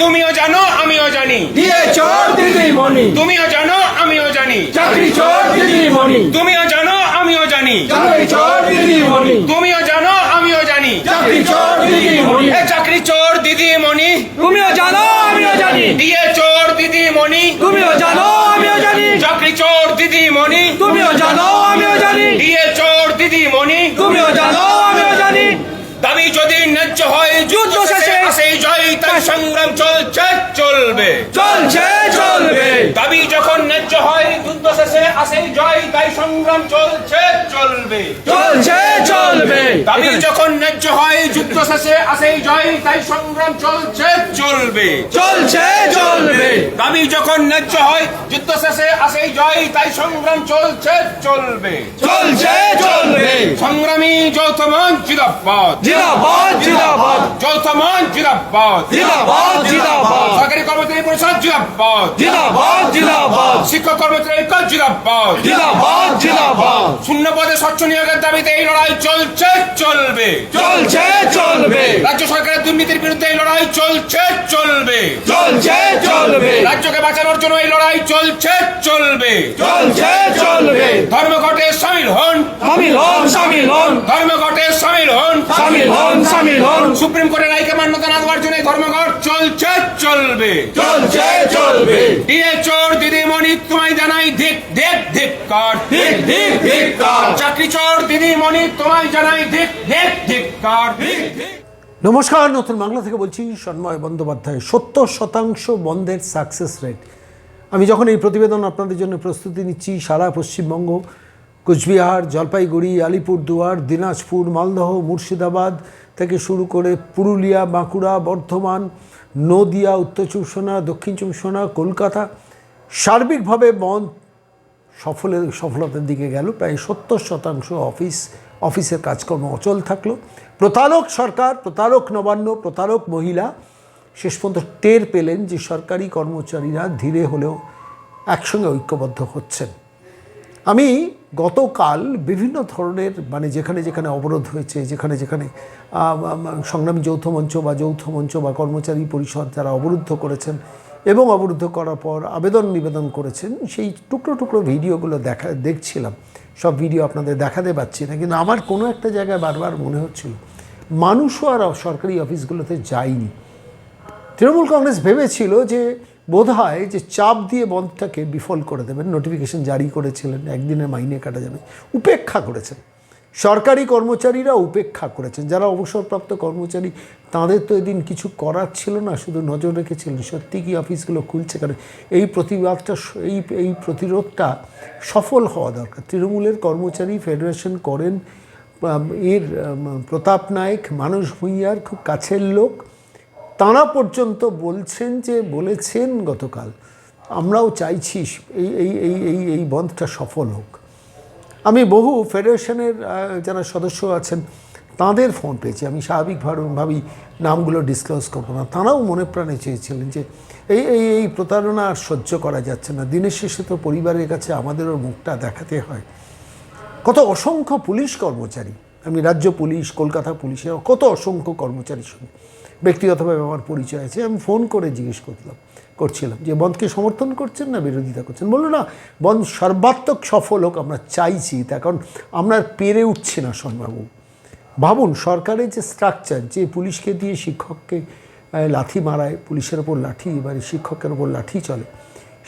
তুমিও জানো আমিও জানি, দিয়ে চোর দিদিমণি, তুমিও জানো আমিও জানি, চাকরি চোর দিদিমণি, তুমিও জানো আমিও জানি, চাকরি চোর দিদিমণি, তুমিও জানো আমিও জানি, চাকরি চোর দিদিমণি, চাকরি চোর দিদিমণি, তুমিও জানো আমিও জানি, দিয়ে চোর দিদিমণি, তুমিও জানো আমিও জানি, চাকরি চোর দিদিমণি, তুমিও জানো আমিও জানি, দিয়ে চোর দিদিমণি, তুমিও জানো আমিও জানি। দাবি যদি ন্যায্য হয় যুদ্ধ শেষে আসে জয়, তাই সংগ্রাম চলছে চলবে, চলছে চলবে, দাবি যখন ন্যায্য হয় যুদ্ধ শেষে আসে জয়, তাই সংগ্রাম চলছে চলবে, চলছে চলবে, দাবি যখন ন্যায্য হয় যুদ্ধ শেষে আসে জয়, তাই সংগ্রাম চলছে চলবে, চলছে চলবে, দাবি যখন ন্যায্য হয় যুদ্ধ শেষে আসে জয়, তাই সংগ্রাম চলছে চলবে, চলছে চলবে, সংগ্রামী যৌথ মঞ্চ জিন্দাবাদ, জিন্দাবাদ জিন্দাবাদ, যৌথ মঞ্চ জিন্দাবাদ, জিন্দাবাদ জিন্দাবাদ, সরকারি কর্মচারী পরিষদ জিন্দাবাদ, জিন্দাবাদ জিন্দাবাদ, শিক্ষক কর্মচারী ঐক্য জিন্দাবাদ, জিন্দাবাদ জিন্দাবাদ, শূন্য পদে স্বচ্ছ নিয়োগের দাবিতে এই লড়াই চলছে চলবে, চলছে চলবে, রাজ্য সরকারের দুর্নীতির বিরুদ্ধে এই লড়াই চলছে চলবে, চলছে চলবে, রাজ্যকে বাঁচানোর জন্য এই লড়াই চলছে চলবে, চলছে চলবে, ধর্মঘটে সামিল হন, সামিল হন সামিল হন, ধর্মঘটে সামিল হন, সামিল হন সামিল হন, সুপ্রিম কোর্টের রায়কে মান্যতা না দেওয়ার জন্য এই ধর্মঘট চলছে চলবে, চলছে চলবে, দিয়ে চোর দিদিমণি তোমায় জানাই ধিক ধিক ধিক্কার, ঠিক ঠিক ধিক্কার, চাকরি চোর দিদিমণি তোমায় জানাই ধিক ধিক ধিক্কার। নমস্কার, নতুন বাংলা থেকে বলছি সন্ময় বন্দ্যোপাধ্যায়। 70% বন্ধের সাকসেস রেট। আমি যখন এই প্রতিবেদন আপনাদের জন্য প্রস্তুতি নিচ্ছি, সারা পশ্চিমবঙ্গ, কোচবিহার, জলপাইগুড়ি, আলিপুরদুয়ার, দিনাজপুর, মালদহ, মুর্শিদাবাদ থেকে শুরু করে পুরুলিয়া, বাঁকুড়া, বর্ধমান, নদিয়া, উত্তর চব্বিশ পরগনা, দক্ষিণ চব্বিশ পরগনা, কলকাতা, সার্বিকভাবে বন্ধ সফলতার দিকে গেল। প্রায় 70% অফিসের কাজকর্ম অচল থাকলো। প্রতারক সরকার, প্রতারক নবান্ন, প্রতারক মহিলা শেষ পর্যন্ত টের পেলেন যে সরকারি কর্মচারীরা ধীরে হলেও একসঙ্গে ঐক্যবদ্ধ হচ্ছেন। আমি গতকাল বিভিন্ন ধরনের যেখানে যেখানে অবরোধ হয়েছে, যেখানে যেখানে সংগ্রামী যৌথ মঞ্চ বা কর্মচারী পরিষদ যারা অবরুদ্ধ করেছেন এবং অবরুদ্ধ করার পর আবেদন নিবেদন করেছেন, সেই টুকরো টুকরো ভিডিওগুলো দেখছিলাম। সব ভিডিও আপনাদের দেখাতে পাচ্ছি না, কিন্তু আমার কোনো একটা জায়গায় বারবার মনে হচ্ছিল মানুষও আর সরকারি অফিসগুলোতে যায়নি। তৃণমূল কংগ্রেস ভেবেছিল যে বোধহয় যে চাপ দিয়ে বন্ধটাকে বিফল করে দেবেন, নোটিফিকেশন জারি করেছিলেন, একদিনের মাইনে কাটা যাবে, উপেক্ষা করেছেন। সরকারি কর্মচারীরা উপেক্ষা করেছেন। যারা অবসরপ্রাপ্ত কর্মচারী, তাদের তো এদিন কিছু করার ছিল না, শুধু নজর রেখেছিলেন সত্যি কি অফিসগুলো খুলছে, কারণ এই প্রতিবাদটা এই প্রতিরোধটা সফল হওয়া দরকার। তৃণমূলের কর্মচারী ফেডারেশন করেন এর প্রতাপ নায়েক, মানস ভূঁইয়ার খুব কাছের লোক, তাঁরা পর্যন্ত বলেছেন গতকাল, আমরাও চাইছি এই বন্ধটা সফল হোক। আমি বহু ফেডারেশনের যারা সদস্য আছেন তাঁদের ফোন পেয়েছি। আমি স্বাভাবিকভাবেই নামগুলো ডিসক্লোজ করবো না। তাঁরাও মনে প্রাণে চেয়েছিলেন যে এই প্রতারণা আর সহ্য করা যাচ্ছে না। দিনের শেষে তো পরিবারের কাছে আমাদেরও মুখটা দেখাতে হয়। কত অসংখ্য পুলিশ কর্মচারী, আমি রাজ্য পুলিশ, কলকাতা পুলিশের কত অসংখ্য কর্মচারীর সঙ্গে ব্যক্তিগতভাবে আমার পরিচয় আছে। আমি ফোন করে জিজ্ঞেস করছিলাম যে বন্ধকে সমর্থন করছেন না বিরোধিতা করছেন। বললো না, বন্ধ সর্বাত্মক সফল হোক, আমরা চাইছি, তার কারণ আমরা পেরে উঠছি না। সন্বাবু ভাবুন, সরকারের যে স্ট্রাকচার, যে পুলিশকে দিয়ে শিক্ষককে লাথি মারায়, পুলিশের ওপর লাঠি, এবারে শিক্ষকের ওপর লাঠি চলে,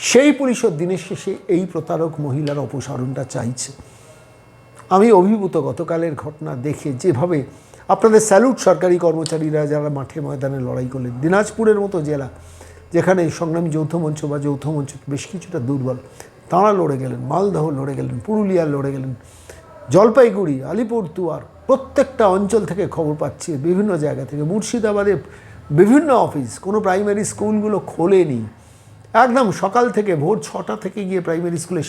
সেই পুলিশের দিনের শেষে এই প্রতারক মহিলার অপসারণটা চাইছে। আমি অভিভূত গতকালের ঘটনা দেখে, যেভাবে আপনাদের স্যালুট সরকারি কর্মচারীরা যারা মাঠে ময়দানে লড়াই করলেন। দিনাজপুরের মতো জেলা যেখানে সংগ্রামী যৌথ মঞ্চ বেশ কিছুটা দুর্বল, তাঁরা লড়ে গেলেন, মালদহ লড়ে গেলেন, পুরুলিয়া লড়ে গেলেন, জলপাইগুড়ি, আলিপুরদুয়ার, প্রত্যেকটা অঞ্চল থেকে খবর পাচ্ছি, বিভিন্ন জায়গা থেকে, মুর্শিদাবাদে বিভিন্ন অফিস, কোনো প্রাইমারি স্কুলগুলো খোলেনি। একদম সকাল থেকে ভোর 6টা থেকে গিয়ে প্রাইমারি স্কুলের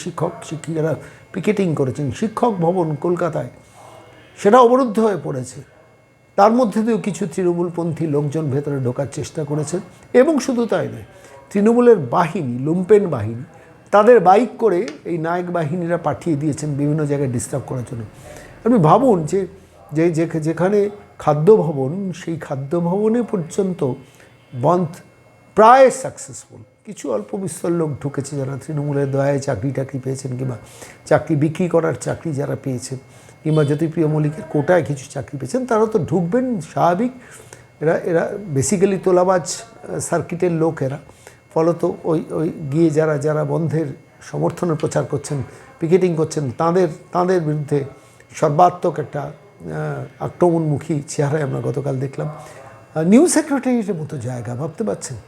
শিক্ষিকারা পিকেটিং করেছেন। শিক্ষক ভবন কলকাতায় সেটা অবরুদ্ধ হয়ে পড়েছে। তার মধ্যে দিয়েও কিছু তৃণমূলপন্থী লোকজন ভেতরে ঢোকার চেষ্টা করেছেন। এবং শুধু তাই নয়, তৃণমূলের বাহিনী, লুম্পেন বাহিনী, তাদের বাইক করে এই নায়ক বাহিনীরা পাঠিয়ে দিয়েছেন বিভিন্ন জায়গায় ডিস্টার্ব করার জন্য। আপনি ভাবুন যে যেখানে খাদ্য ভবন, সেই খাদ্য ভবনে পর্যন্ত বন্ধ প্রায় সাকসেসফুল। কিছু অল্প বিস্তর লোক ঢুকেছে যারা তৃণমূলের দয়ায় চাকরি টাকরি পেয়েছেন, কিংবা চাকরি বিক্রি করার চাকরি যারা পেয়েছেন, কিংবা জ্যোতিপ্রিয় মল্লিকের কোটায় কিছু চাকরি পেয়েছেন, তারা তো ঢুকবেন স্বাভাবিক। এরা বেসিক্যালি তোলাবাজ সার্কিটের লোক এরা। ফলত ওই গিয়ে যারা বন্ধের সমর্থনের প্রচার করছেন, পিকেটিং করছেন, তাঁদের বিরুদ্ধে সর্বাত্মক একটা আক্রমণমুখী চেহারায় আমরা গতকাল দেখলাম। নিউ সেক্রেটারিয়েটের মতো জায়গা, ভাবতে পারছেন,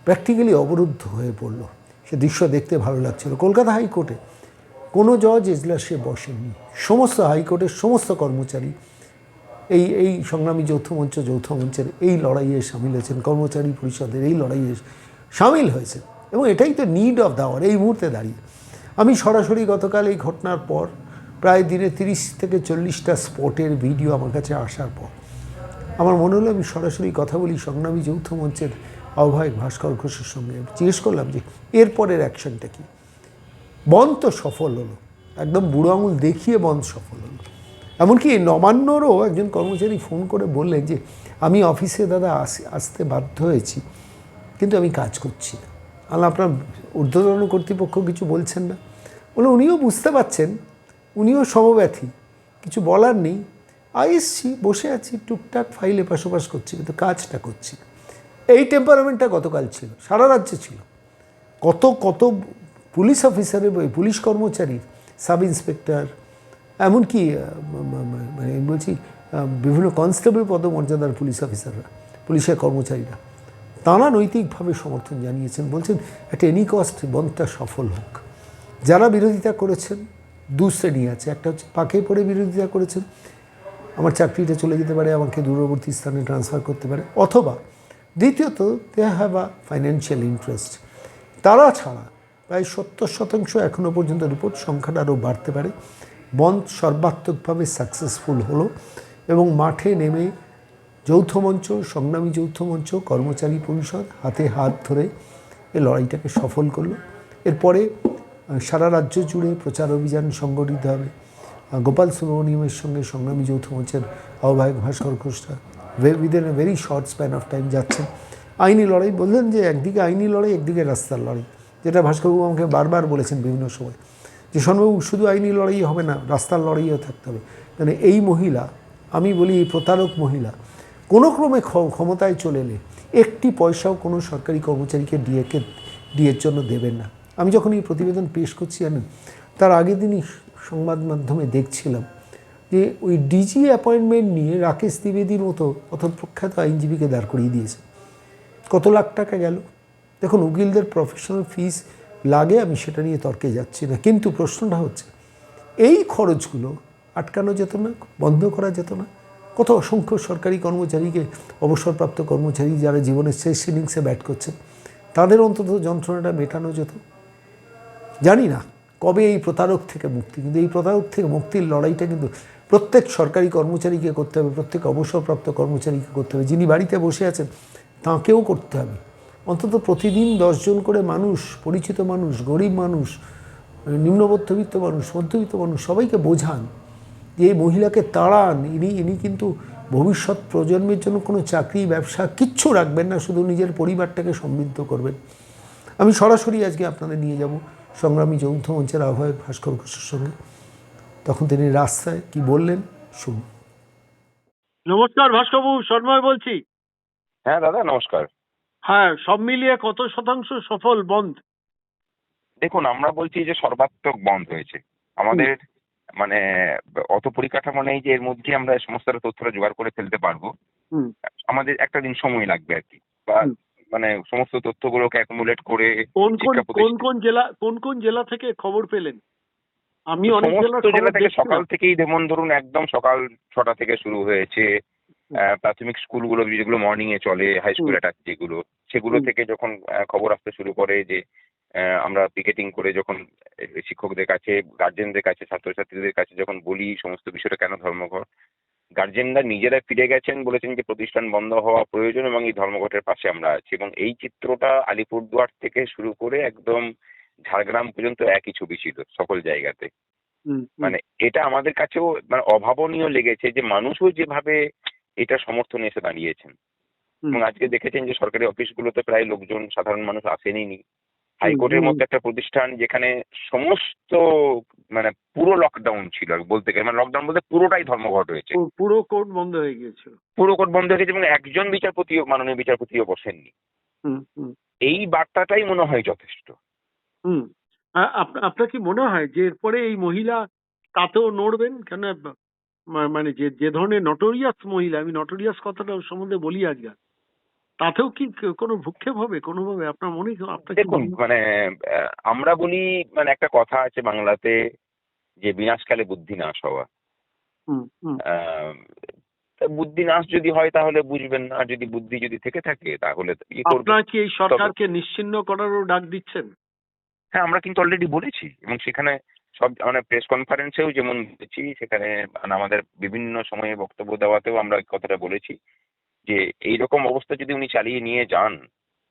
প্র্যাকটিক্যালি অবরুদ্ধ হয়ে পড়ল। সে দৃশ্য দেখতে ভালো লাগছিল। কলকাতা হাইকোর্টে কোনো জজ এজলাসে বসেননি। সমস্ত হাইকোর্টের সমস্ত কর্মচারী এই সংগ্রামী যৌথ মঞ্চের এই লড়াইয়ে সামিল হয়েছেন, কর্মচারী পরিষদের এই লড়াইয়ে সামিল হয়েছেন। এবং এটাই তো নিড অফ দ্য আওয়ার এই মুহূর্তে দাঁড়িয়ে। আমি সরাসরি গতকাল এই ঘটনার পর প্রায় দিনে 30 থেকে 40টা স্পটের ভিডিও আমার কাছে আসার পর আমার মনে হলো আমি সরাসরি কথা বলি সংগ্রামী যৌথ মঞ্চের আহ্বায়ক ভাস্কর ঘোষের সঙ্গে। জিজ্ঞেস করলাম যে এরপরের অ্যাকশনটা কী। বন্ধ তো সফল হলো, একদম বুড়ো আঙুল দেখিয়ে বন্ধ সফল হলো। এমনকি নবান্নরও একজন কর্মচারী ফোন করে বললেন যে আমি অফিসে দাদা আসতে বাধ্য হয়েছি, কিন্তু আমি কাজ করছি না। আপনার ঊর্ধ্বতন কর্তৃপক্ষ কিছু বলছেন না? বলে উনিও বুঝতে পারছেন, উনিও সমব্যথী, কিছু বলার নেই। এসছি, বসে আছি, টুকটাক ফাইলে পাশাপাশ করছি, কিন্তু কাজটা করছি না। এই টেম্পারামেন্টটা গতকাল ছিল, সারা রাজ্যে ছিল। কত পুলিশ অফিসারের, পুলিশ কর্মচারী, সাব ইন্সপেক্টর, এমনকি মানে বলছি বিভিন্ন কনস্টেবল পদমর্যাদার পুলিশ অফিসাররা, পুলিশের কর্মচারীরা, তাঁরা নৈতিকভাবে সমর্থন জানিয়েছেন। বলছেন একটা এনি কস্ট বন্ধটা সফল হোক। যারা বিরোধিতা করেছেন দু শ্রেণী আছে। একটা হচ্ছে পাকে পড়ে বিরোধিতা করেছেন, আমার চাকরিটা চলে যেতে পারে, আমাকে দূরবর্তী স্থানে ট্রান্সফার করতে পারে, অথবা দ্বিতীয়ত they have a financial interest. তারা ছাড়া প্রায় 70% এখনও পর্যন্ত রিপোর্ট, সংখ্যাটা আরও বাড়তে পারে, বন্ধ সর্বাত্মকভাবে সাকসেসফুল হলো। এবং মাঠে নেমে যৌথ মঞ্চ, সংগ্রামী যৌথ মঞ্চ, কর্মচারী পরিষদ হাতে হাত ধরে এই লড়াইটাকে সফল করলো। এরপরে সারা রাজ্য জুড়ে প্রচার অভিযান সংগঠিত হবে। গোপাল সুব্রমণিয়ামের সঙ্গে সংগ্রামী যৌথ মঞ্চের আহ্বায়ক ভাস্কর ঘোষরা within a very short span of time যাচ্ছেন। আইনি লড়াই বললেন যে একদিকে আইনি লড়াই, একদিকে রাস্তার লড়াই, যেটা ভাস্করবাবু আমাকে বারবার বলেছেন বিভিন্ন সময়, যে শোনবাবু শুধু আইনি লড়াই হবে না, রাস্তার লড়াইও থাকতে হবে। মানে এই মহিলা, আমি বলি এই প্রতারক মহিলা, কোনো ক্রমে ক্ষমতায় চলে এলে একটি পয়সাও কোনো সরকারি কর্মচারীকে ডিএর জন্য দেবেন না। আমি যখন এই প্রতিবেদন পেশ করছি জানেন, তার আগের দিনই সংবাদ মাধ্যমে দেখছিলাম যে ওই ডিজি অ্যাপয়েন্টমেন্ট নিয়ে রাকেশ দ্বিবেদীর মতো অত প্রখ্যাত আইনজীবীকে দাঁড় করিয়ে দিয়েছে। কত লাখ টাকা গেল দেখুন। উকিলদের প্রফেশনাল ফিস লাগে, আমি সেটা নিয়ে তর্কে যাচ্ছি না, কিন্তু প্রশ্নটা হচ্ছে এই খরচগুলো আটকানো যেত না, বন্ধ করা যেত না? কত অসংখ্য সরকারি কর্মচারীকে, অবসরপ্রাপ্ত কর্মচারী যারা জীবনের শেষ ইনিংসে ব্যাট করছেন, তাদের অন্তত যন্ত্রণাটা মেটানো যেত। জানি না কবে এই প্রতারক থেকে মুক্তি, কিন্তু এই প্রতারক থেকে মুক্তির লড়াইটা কিন্তু প্রত্যেক সরকারি কর্মচারীকে করতে হবে, প্রত্যেক অবসরপ্রাপ্ত কর্মচারীকে করতে হবে, যিনি বাড়িতে বসে আছেন তাঁকেও করতে হবে। অন্তত প্রতিদিন 10 জন করে মানুষ, পরিচিত মানুষ, গরিব মানুষ, নিম্ন মধ্যবিত্ত মানুষ, মধ্যবিত্ত মানুষ, সবাইকে বোঝান যে এই মহিলাকে তাড়ান। ইনি কিন্তু ভবিষ্যৎ প্রজন্মের জন্য কোনো চাকরি, ব্যবসা কিচ্ছু রাখবেন না, শুধু নিজের পরিবারটাকে সমৃদ্ধ করবেন। আমি সরাসরি আজকে আপনাদের নিয়ে যাব সংগ্রামী যৌথ মঞ্চের আহ্বায়ক ভাস্কর ঘোষের সঙ্গে। তখন তিনি রাস্তায় কি বললেন শুনুন। নমস্কার ভাস্করবাবু, সন্ময় বলছি। হ্যাঁ দাদা নমস্কার। হ্যাঁ, সব মিলিয়ে কত শতাংশ সফল বন্ধ? দেখুন, আমরা বলছি যে সর্বাত্মক বন্ধ হয়েছে। আমাদের মানে অত পরিকাঠামো নেই যে এর মধ্যে আমরা সমস্ত তথ্যটা জোগাড় করে ফেলতে পারবো। আমাদের একটা দিন সময় লাগবে আর কি, বা মানে সমস্ত তথ্যগুলোকে অ্যাকুমুলেট করে। কোন জেলা থেকে খবর পেলেন? আমি অনেক জেলা থেকে সকাল থেকেই, যেমন ধরুন একদম সকাল 6টা থেকে শুরু হয়েছে। প্রাথমিক স্কুলগুলো যেগুলো মর্নিং এ চলে, হাই স্কুল অ্যাটাচ যেগুলো, সেগুলো থেকে যখন খবর আসতে শুরু করে যে আমরা পিকেটিং করে যখন শিক্ষকদের কাছে, গার্জেনদের কাছে, ছাত্রছাত্রীদের কাছে যখন বলি সমস্ত বিষয়টা কেন ধর্মঘট, গার্জেনরা নিজেরা ফিরে গেছেন, বলেছেন যে প্রতিষ্ঠান বন্ধ হওয়া প্রয়োজন এবং এই ধর্মঘটের পাশে আমরা আছি। এবং এই চিত্রটা আলিপুরদুয়ার থেকে শুরু করে একদম ঝাড়গ্রাম পর্যন্ত একই ছবি ছিল সকল জায়গাতে। মানে এটা আমাদের কাছেও মানে অভাবনীয় লেগেছে যে মানুষও যেভাবে এটা সমর্থনে এসে দাঁড়িয়েছেন। এবং আজকে দেখেছেন যে সরকারি অফিসগুলোতে প্রায় লোকজন, সাধারণ মানুষ আসেনি। হাইকোর্টের মতো একটা প্রতিষ্ঠান যেখানে সমস্ত মানে পুরো লকডাউন ছিল বলতে গেলে, মানে লকডাউন বলতে পুরোটাই ধর্মঘট হয়েছে, পুরো কোর্ট বন্ধ হয়ে গিয়েছিল। পুরো কোর্ট বন্ধ হয়ে গেছে এবং একজন বিচারপতিও, মাননীয় বিচারপতিও বসেননি। হুম হুম এই বার্তাটাই মনে হয় যথেষ্ট। হুম আপনার কি মনে হয় যে এরপরে এই মহিলা তাতেও নড়বেন? কেন মানে যে যে ধরনের নটোরিয়াস মহিলা, আমি নটোরিয়াস কথাটা ওর সম্বন্ধে বলি আজকে, তাতেও কি কোনো ভ্রুক্ষেপ হবে কোনোভাবে? আপনার মনে আপনার কি দেখুন, মনে হয়? মানে আমরা বলি, মানে একটা কথা আছে বাংলাতে যে বিনাশকালে বুদ্ধি নাশ হওয়া। হুম হুম আহ, তা বুদ্ধি নাশ যদি হয় তাহলে বুঝবেন না, আর যদি বুদ্ধি যদি থেকে থাকে তাহলে করবেন। আপনারা কি এই সরকারকে নিশ্চিহ্ন করারও ডাক দিচ্ছেন? হ্যাঁ, আমরা কিন্তু অলরেডি বলেছি এবং সেখানে সব মানে প্রেস কনফারেন্সেও যেমন বলেছি, সেখানে মানে আমাদের বিভিন্ন সময়ে বক্তব্য দেওয়াতেও আমরা এই কথাটা বলেছি যে এইরকম অবস্থা যদি উনি চালিয়ে নিয়ে যান,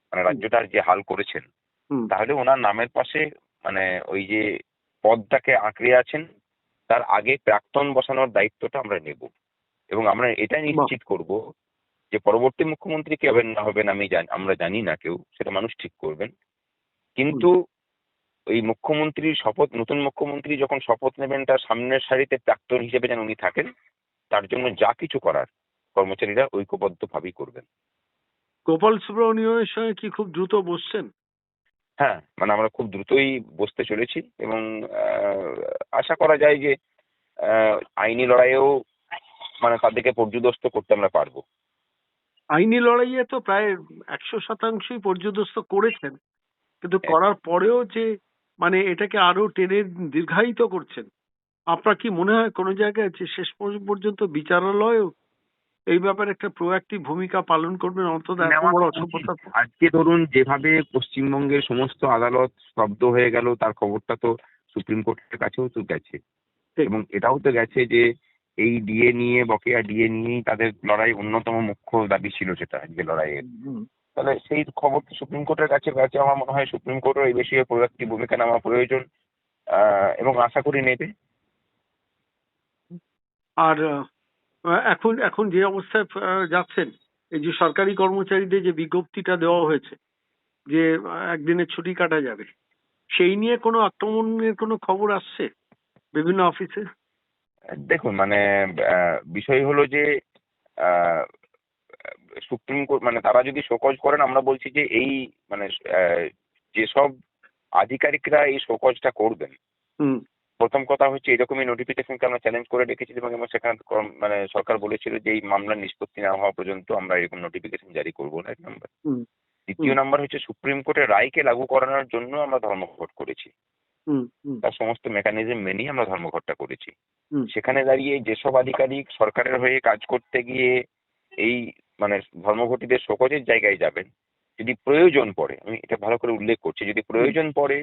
মানে রাজ্যটার যে হাল করেছেন, হুম তাহলে ওনার নামের পাশে মানে ওই যে পদটাকে আঁকড়ে আছেন তার আগে প্রাক্তন বসানোর দায়িত্বটা আমরা নেব এবং আমরা এটা নিশ্চিত করব যে পরবর্তী মুখ্যমন্ত্রী কে হবেন না হবেন আমরা জানি না, কেউ সেটা মানুষ ঠিক করবেন। কিন্তু ওই মুখ্যমন্ত্রীর শপথ, নতুন মুখ্যমন্ত্রী যখন শপথ নেবেন তার সামনের সারিতে প্রাক্তন হিসেবে যেন উনি থাকেন, তার জন্য যা কিছু করার কর্মচারীরা ঐক্যবদ্ধভাবেই করবেন। গোপাল সুব্রমণিয়মের সঙ্গে কি খুব দ্রুত বসছেন? হ্যাঁ, মানে আমরা খুব দ্রুতই বসতে চলেছি এবং আশা করা যায় যে আইনি লড়াইয়েও মানে তাদেরকে পর্যুদস্ত করতে আমরা পারবো। আইনি লড়াইয়ে তো প্রায় 100%ই পর্যদস্ত করেছেন, কিন্তু করার পরেও যে মানে এটাকে আরো টেনে দীর্ঘায়িত করছেন, আপনার কি মনে হয় কোনো জায়গায় যে শেষ পর্যন্ত বিচারালয়ও এই ব্যাপারে একটা প্রোঅ্যাক্টিভ ভূমিকা পালন করবেন? অন্তত এত বড় অসভ্যতা। আজকে ধরুন যেভাবে পশ্চিমবঙ্গের সমস্ত আদালত স্তব্ধ হয়ে গেল, তার খবরটা তো সুপ্রিম কোর্টের কাছেও তো গেছে এবং এটাও তো গেছে যে এই ডিএ নিয়ে, বকেয়া ডিএ নিয়েই তাদের লড়াই অন্যতম মুখ্য দাবি ছিল সেটা আজকে লড়াইয়ের। তাহলে সেই খবর তো সুপ্রিম কোর্টের কাছে গেছে। আমার মনে হয় সুপ্রিম কোর্টের এই বিষয়ে প্রোঅ্যাক্টিভ ভূমিকা নেওয়া প্রয়োজন এবং আশা করি নেবে। আর এখন এখন যে অবস্থায় যাচ্ছেন, এই যে সরকারি কর্মচারীদের যে বিজ্ঞপ্তিটা দেওয়া হয়েছে যে একদিনের ছুটি কাটা যাবে, সেই নিয়ে কোনো আক্রমণের কোনো খবর আসছে বিভিন্ন অফিসে? দেখুন, মানে বিষয় হলো যে আহ, সুপ্রিম কোর্ট মানে তারা যদি শোকজ করেন, আমরা বলছি যে এই মানে যেসব আধিকারিকরা এই শোকজটা করবেন, হুম প্রথম কথা হচ্ছে এরকমই নোটিফিকেশনকে আমরা চ্যালেঞ্জ করে রেখেছিলাম এবং সেখানে মানে সরকার বলেছিল যে এই মামলার নিষ্পত্তি না হওয়া পর্যন্ত আমরা এরকম নোটিফিকেশন জারি করবো না, এক নম্বর। হুম দ্বিতীয় নাম্বার হচ্ছে সুপ্রিম কোর্টের রায়কে লাগু করানোর জন্য আমরা ধর্মঘট করেছি, হুম হুম তার সমস্ত মেকানিজম মেনেই আমরা ধর্মঘটটা করেছি। হুম সেখানে দাঁড়িয়ে যেসব আধিকারিক সরকারের হয়ে কাজ করতে গিয়ে এই মানে ধর্মঘটীদের শোকজের জায়গায় যাবেন, যদি প্রয়োজন পড়ে, আমি এটা ভালো করে উল্লেখ করছি, যদি প্রয়োজন পড়ে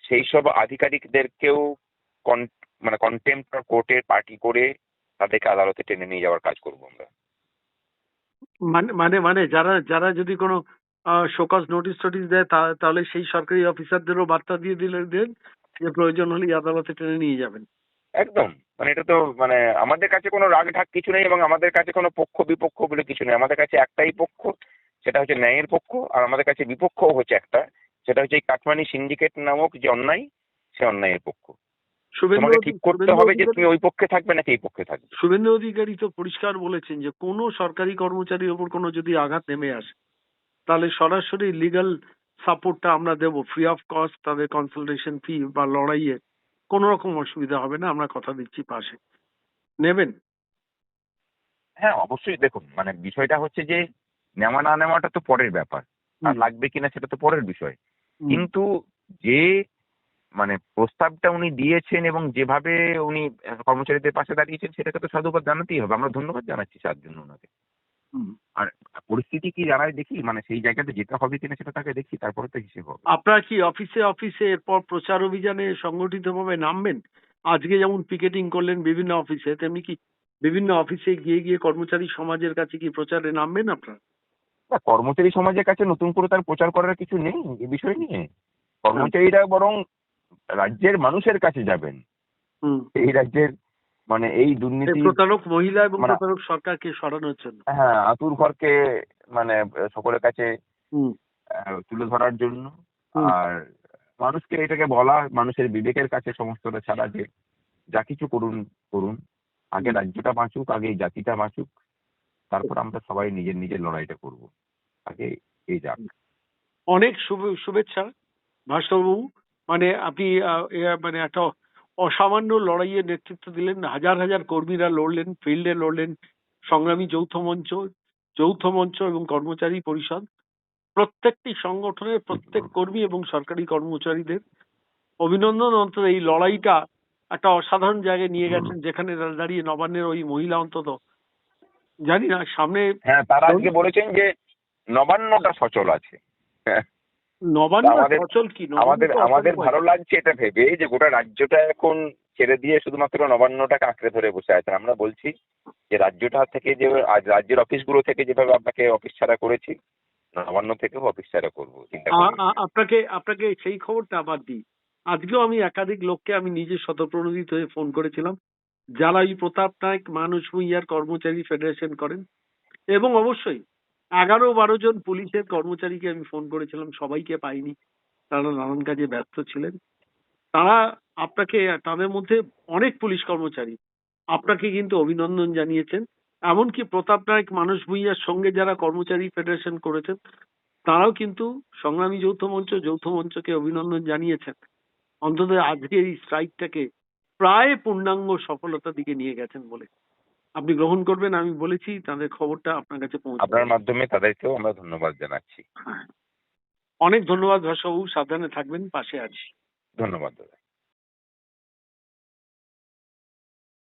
সেই সব আধিকারিকদেরকেও মানে কন্টেম্প্ট কোর্টের পার্টি করে তাদেরকে আদালতে টেনে নিয়ে যাওয়ার কাজ করবো আমরা। মানে মানে মানে যারা যারা যদি কোনো শোকজ নোটিশ টোটিস দেয় তাহলে সেই সরকারি অফিসারদেরও বার্তা দিয়ে দেন যে প্রয়োজন হলে আদালতে টেনে নিয়ে যাবেন। একদম, মানে এটা তো মানে আমাদের কাছে কোনো রাগ ঢাক কিছু নেই এবং আমাদের কাছে কোনো পক্ষ বিপক্ষ বলে কিছু নেই। আমাদের কাছে একটাই পক্ষ, সেটা হচ্ছে ন্যায়ের পক্ষ, আর আমাদের কাছে বিপক্ষও হচ্ছে একটা, সেটা হচ্ছে এই কাটমানি সিন্ডিকেট নামক যে অন্যায়, সে অন্যায়ের পক্ষ। তোমাকে ঠিক করতে হবে যে তুমি ওই পক্ষে থাকবে নাকি এই পক্ষে থাকবে। শুভেন্দু অধিকারী তো পরিষ্কার বলেছেন যে কোনো সরকারি কর্মচারীর ওপর কোনো যদি আঘাত নেমে আসে তাহলে সরাসরি লিগ্যাল সাপোর্টটা আমরা দেব ফ্রি অফ কস্ট, তাদের কনসালটেশন ফি বা লড়াইয়ে কোনো রকম অসুবিধা হবে না, আমরা কথা দিচ্ছি পাশে নেবেন। হ্যাঁ, অবশ্যই। দেখুন, মানে বিষয়টা হচ্ছে যে নেওয়া না নেওয়াটা তো পরের ব্যাপার, আর লাগবে কিনা সেটা তো পরের বিষয়, কিন্তু যে মানে প্রস্তাবটা উনি দিয়েছেন এবং যেভাবে উনি কর্মচারীদের পাশে দাঁড়িয়েছেন সেটাকে তো সাধুবাদ জানাতেই হবে। আমরা ধন্যবাদ জানাচ্ছি তার জন্য ওনাকে। আর পরিস্থিতি কি জানায় দেখি, মানে সেই জায়গাতে যেতে হবে কিনা সেটা তাকে দেখি, তারপরে তো হিসেব হবে। আপনারা কি অফিসে অফিসে এরপর প্রচার অভিযানে সংগঠিতভাবে নামবেন? আজকে যেমন পিকেটিং করলেন বিভিন্ন অফিসে, তেমনি কি বিভিন্ন অফিসে গিয়ে গিয়ে কর্মচারী সমাজের কাছে কি প্রচারে নামবেন আপনারা? না, কর্মচারী সমাজের কাছে নতুন করে তার প্রচার করার কিছু নেই এ বিষয় নিয়ে। কর্মচারীরা বরং রাজ্যের মানুষের কাছে যাবেন, এই রাজ্যের মানে এই দুর্নীতি প্রতারক মহিলা এবং প্রতারক সরকারকে সরানোর জন্য। হ্যাঁ, আতুর ঘরকে মানে সকলের কাছে হুম তুলে ধরার জন্য, হুম। আর মানুষকে এটাকে বলা, মানুষের বিবেকের কাছে সমস্তটা ছাড়া, যে যা কিছু করুন করুন, আগে রাজ্যটা বাঁচুক, আগে এই জাতিটা বাঁচুক, তারপর আমরা সবাই নিজের নিজের লড়াইটা করব। আগে এই যাক। অনেক শুভেচ্ছা ভাস্করবাবু। মানে আপনি মানে একটা অসামান্য লড়াইয়ের নেতৃত্ব দিলেন, হাজার হাজার কর্মীরা লড়লেন, ফিল্ডে লড়লেন, সংগ্রামী যৌথ মঞ্চ এবং কর্মচারী পরিষদ, প্রত্যেকটি সংগঠনের প্রত্যেক কর্মী এবং সরকারি কর্মচারীদের অভিনন্দন। অন্তত এই লড়াইটা একটা অসাধারণ জায়গায় নিয়ে গেছেন, যেখানে দাঁড়িয়ে নবান্নের ওই মহিলা অন্তত, জানি না সামনে হ্যাঁ, তারা আজকে বলেছেন যে নবান্নটা সচল আছে। নবান্ন আমাদের সচল কি আমাদের আমাদের ভালো লাগছে এটা ভেবে যে গোটা রাজ্যটা এখন ছেড়ে দিয়ে শুধুমাত্র নবান্নটাকে আঁকড়ে ধরে বসে আছেন। আমরা বলছি যে রাজ্যটা থেকে, যে রাজ্যের অফিসগুলো থেকে যেভাবে আপনাকে অফিস ছাড়া করেছি, নবান্ন থেকেও অফিস ছাড়া করবো চিন্তা করি। আপনাকে সেই খবরটা আবার দিই। আজকেও আমি একাধিক লোককে আমি নিজে স্বতঃপ্রণোদিত হয়ে ফোন করেছিলাম, যারা এই প্রতাপ নায়ক মানুষ ভূঁইয়ার কর্মচারী ফেডারেশন করেন, এবং অবশ্যই 11-12 জন পুলিশের কর্মচারীকে আমি ফোন করেছিলাম, সবাইকে পাইনি, তারা নানান কাজে ব্যস্ত ছিলেন। তারা আপনাকে, তাদের মধ্যে অনেক পুলিশ কর্মচারী আপনাকে কিন্তু অভিনন্দন জানিয়েছেন। এমনকি প্রতাপ নায়ক মানুষ ভূঁইয়ার সঙ্গে যারা কর্মচারী ফেডারেশন করেছেন, তারাও কিন্তু সংগ্রামী যৌথ মঞ্চকে অভিনন্দন জানিয়েছেন। অন্তত আজকের এই স্ট্রাইকটাকে প্রায় পূর্ণাঙ্গ সফলতার দিকে নিয়ে গেছেন বলে আপনি গ্রহণ করবেন। আমি বলেছি তাদের খবরটা আপনার কাছে পৌঁছে আপনার মাধ্যমে তাদেরকেও আমরা ধন্যবাদ জানাচ্ছি। অনেক ধন্যবাদ ভাস্করবাবু, সাবধানে থাকবেন, পাশে আছি। ধন্যবাদ দাদা।